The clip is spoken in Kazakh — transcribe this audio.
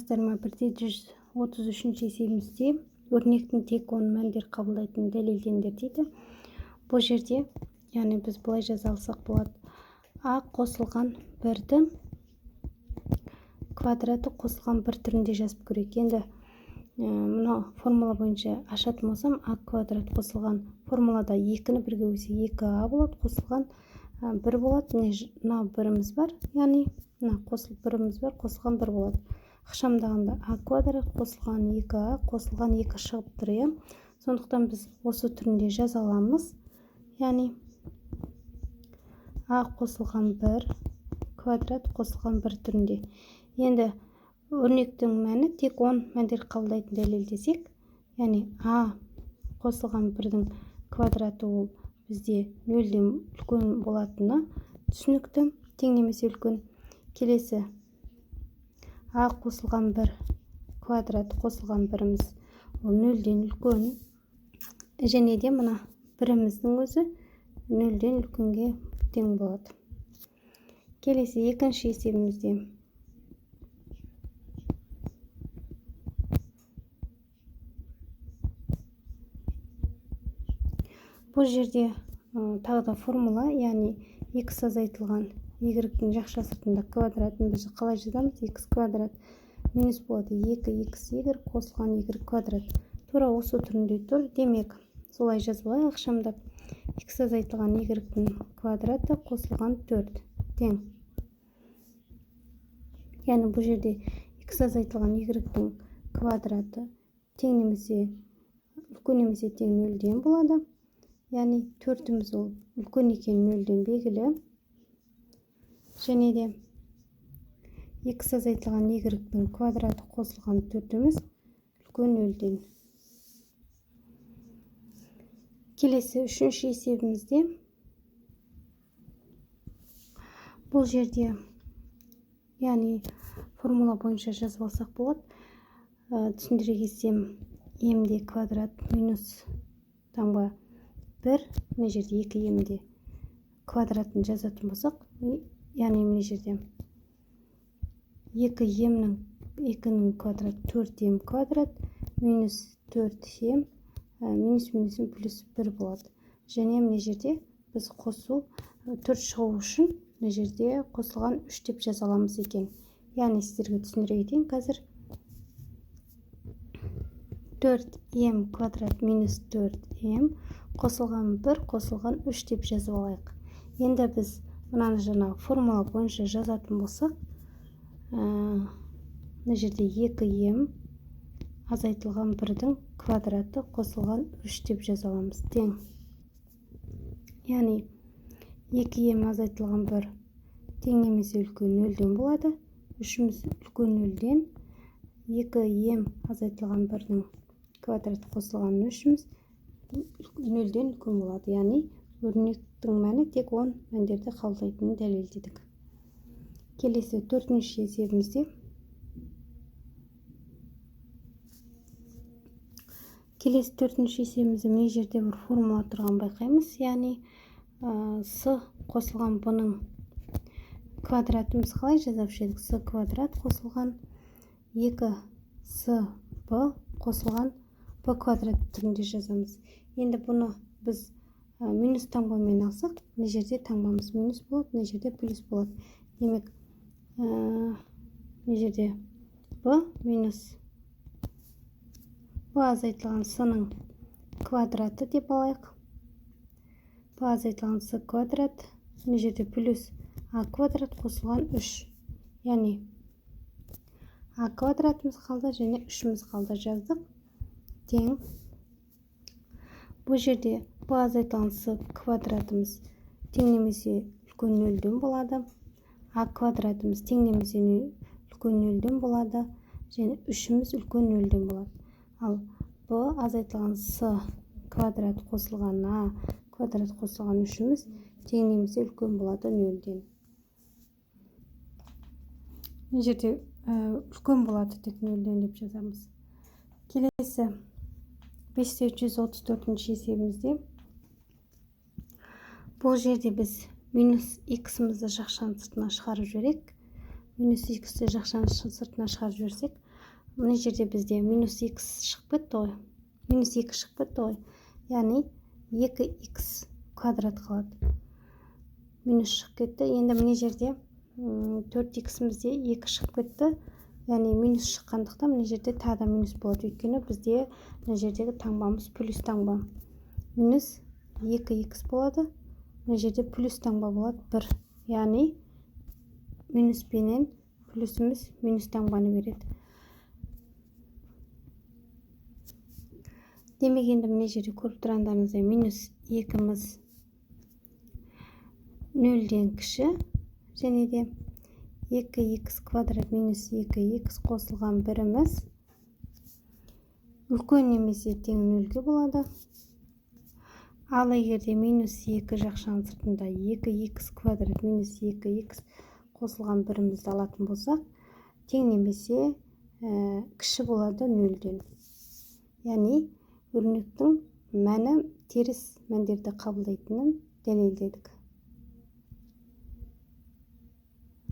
Қараңыздарма, 133 есебімізде өрнектің тек 10 мәндер қабылдайтын дәлелдеңдер дейді. Бұл жерде, яғни біз былай жаза алсақ болады. А қосылған 1-дің квадраты қосылған 1 түрінде жазып көрейік. Енді мына формула бойынша ашатын болсам, а квадрат қосылған формулада 2-ні 1-ге бөлсек 2а болады, қосылған 1 болады. Мына 1-іміз бар, яғни мына қосылып 1-іміз бар, қосылған 1 болады. Ықшамдағанда а квадрат қосылған 2а қосылған 2 шығып тұр. Сондықтан біз осы түрінде жаза аламыз. Яғни а қосылған 1 квадрат қосылған 1 түрінде. Енді өрнектің мәні тек 10 мәндер қабылдайтын дәлелдесек, яғни а қосылған 1-дің квадраты ол бізде 0-ден үлкен болатыны түсінікті, тең немесе үлкен. Келесі а қосылған 1 квадрат қосылған 1-іміз ол 0-ден үлкен, және де мына 1-іміздің өзі 0-ден үлкенге тең болады. Келесі екінші есебімізде бұл жерде тағы да формула, яғни x азайтылған y-дің жақша сыртында квадратын біз қалай жазамыз? X квадрат минус болады 2xy қосылған y квадрат. Тура осы түрінде тұр. Демек, солай жазылай ықшамдап x азайтылған y-дің квадраты қосылған 4 тең. Яғни бұл жерде x азайтылған y-дің квадраты тең немесе үлкен немесе тең 0-ден болады. Яғни 4-іміз ол үлкен екен 0-ден белгілі. Және де x азайтылған y-дің квадраты қосылған 4-іміз үлкен 0-ден. Келесі үшінші есебімізде бұл жерде, яғни формула бойынша жазып алсақ болады. Түсіндіре кетсем, m-де квадрат минус таңба 1, мына жерде 2m-де квадратын жазатын болсақ, яғни мына жерде 2m-ның квадрат 4m квадрат минус 4m минус плюс 1 болады. Және мына жерде біз қосу 4 шығу үшін мына жерде қосылған 3 деп жаза аламыз екен. Яғни сіздерге түсіндіре кетейін қазір. 4m квадрат минус 4m қосылған 1 қосылған 3 деп жазып алайық. Енді біз мынаны жаңағы формула бойынша жазатын болсақ, мына жерде 2m азайтылған 1-дің квадраты қосылған 3 деп жаза аламыз. Тең. Яғни 2m азайтылған 1 тең немесе үлкен 0-ден болады. 3-іміз үлкен 0-ден, 2m азайтылған 1-дің квадраты қосылған 3-іміз 0-ден үлкен болады. Яғни өрнектің мәні тек 10 мәндерді қабылдайтынын дәлелдедік. Келесі төртінші есебімізде мына жерде бір формула тұрған байқаймыз. Яғни с қосылған b-ның квадратымыз қалай жазаушы едік? С квадрат қосылған 2с b қосылған b квадрат түрінде жазамыз. Енді бұны біз минус таңбамен алсақ, мына жерде таңбамыз минус болады, мына жерде плюс болады. Демек, мына жерде b минус b азайтылған с-ның квадраты деп алайық. b азайтылған с квадрат, мына жерде плюс а квадрат қосылған 3. Яғни а квадратымыз қалды және 3-іміз қалды жаздық. Тең. Бұл жерде b азайтылған с квадратымыз тең немесе үлкен 0-ден болады. А квадратымыз тең немесе үлкен 0-ден болады. Және 3-іміз үлкен 0-ден болады. Ал b азайтылған с квадрат қосылған а квадрат қосылған 3-іміз тең немесе үлкен болады 0-ден. Мына жерде үлкен болады тек 0-ден деп жазамыз. Келесі 534-ші есебімізде бұл жерде біз минус x-імізді жақшаның сыртына шығарып жіберек. Минус x-ті жақшаның сыртына шығарып жіберсек, мына жерде бізде минус x шығып кетті ғой. Минус 2 шығып кетті ғой. Яғни 2x квадрат қалады. Минус шығып кетті. Енді мына жерде 4x-мізде 2 шығып кетті. Яғни минус шыққандықтан мына жерде тағы да минус болады. Өйткені бізде мына жердегі таңбамыз плюс таңба. Минус 2x болады. Мына жерде плюс таңба болады 1. Яғни минус пенен плюсіміз минус таңбаны береді. Демек енді мына жерде көріп тұрғандарыңыздай минус 2-міз 0-ден кіші, және де 2x квадрат минус 2x қосылған 1-міз үлкен немесе тең 0-ге болады. Ал егерде минус 2 жақшаның сыртында 2x квадрат минус 2x қосылған 1-мізді алатын болсақ, тең немесе кіші болады 0-ден. Яғни өрнектің мәні теріс мәндерді қабылдайтынын дәлелдедік.